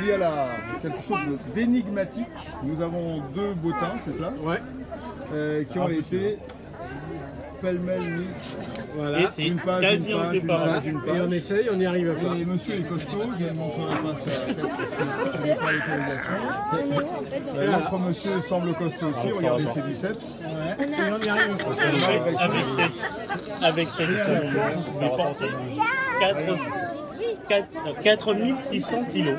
Il y a là quelque chose d'énigmatique. Nous avons deux bottins, c'est ça? Ouais. Qui ont été pêle-mêle mis. Voilà. Et c'est Une page, quasi une en page, séparable. une page. Et on essaye, on n'y arrive pas. Et monsieur est costaud, je ne montrerai pas sa tête parce qu'il n'a pas l'autorisation. L'autre monsieur semble costaud aussi, regardez ses biceps. Ouais. Et on n'y arrive pas. Avec cette vous portez 4600 kilos.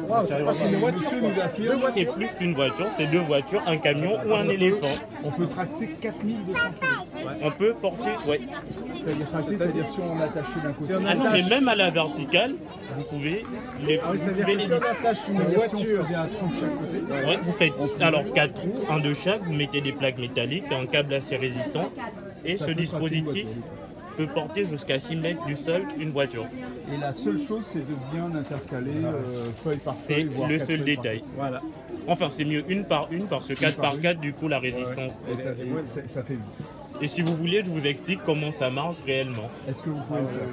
Wow, parce qu'une voiture, Monsieur nous affirme C'est plus qu'une voiture, c'est deux voitures, un camion ou un éléphant. on peut tracter 4200 kg. On peut porter, ouais. C'est-à-dire tracter, c'est-à-dire si on attache d'un côté. Si on Ah non, attache- mais même à la verticale, vous pouvez les, Ah oui, vous c'est-à-dire pouvez que les si on attache une C'est-à-dire si on voiture, faisait un tronc de chaque côté. Ouais, vous faites alors 4 trous, un de chaque, vous mettez des plaques métalliques, un câble assez résistant et Ça ce peut dispositif tracter peut porter jusqu'à 6 mètres du sol une voiture. Et la seule chose, c'est de bien intercaler feuille par C'est feuille, voire le quatre seul feuilles par détail. voilà. Enfin, c'est mieux une par une parce que 4 par 4, du coup, la résistance. feuille. Et ça fait vite. Et si vous voulez, je vous explique comment ça marche réellement. Est-ce que vous pouvez le faire?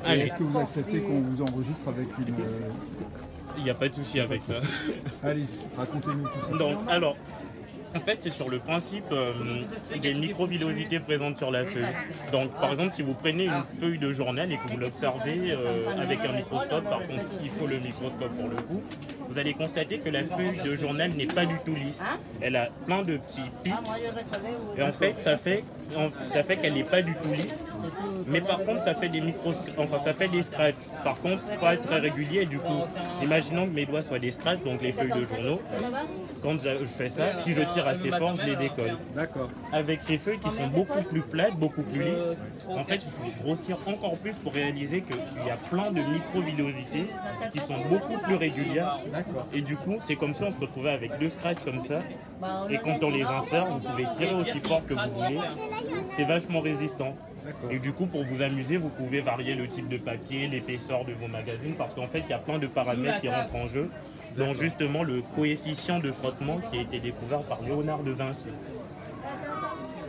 Et Allez, est-ce que vous acceptez qu'on vous enregistre avec une... il n'y a pas de souci avec ça. Allez-y, racontez-nous tout ça. Donc, alors, en fait, c'est sur le principe des microvillosités présentes sur la feuille. Donc, par exemple, si vous prenez une feuille de journal et que vous l'observez avec un microscope, par contre, il faut le microscope pour le coup, vous allez constater que la feuille de journal n'est pas du tout lisse. Elle a plein de petits pics. Et en fait, ça fait qu'elle n'est pas du tout lisse. Mais par contre, ça fait ça fait des scratchs. Par contre, pas très régulier. Et du coup, imaginons que mes doigts soient des scratchs, donc les feuilles de journaux. Quand je fais ça, si je tire assez fort, je les décolle. D'accord. Avec ces feuilles qui sont beaucoup plus plates, beaucoup plus lisses, en fait, il faut grossir encore plus pour réaliser qu'il y a plein de microvillosités qui sont beaucoup plus régulières. Et du coup, c'est comme si on se retrouvait avec deux scratchs comme ça. Et quand on les insère, vous pouvez tirer aussi fort que vous voulez. C'est vachement résistant. Et du coup, pour vous amuser, vous pouvez varier le type de papier, l'épaisseur de vos magazines, parce qu'en fait, il y a plein de paramètres qui rentrent en jeu, dont justement le coefficient de frottement qui a été découvert par Léonard de Vinci.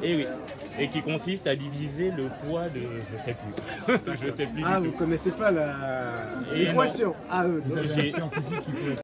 Et oui, et qui consiste à diviser le poids de... je sais plus. Je sais plus Ah, du vous tout. connaissez pas Et non. l'équation AE. Vous avez un scientifique qui peut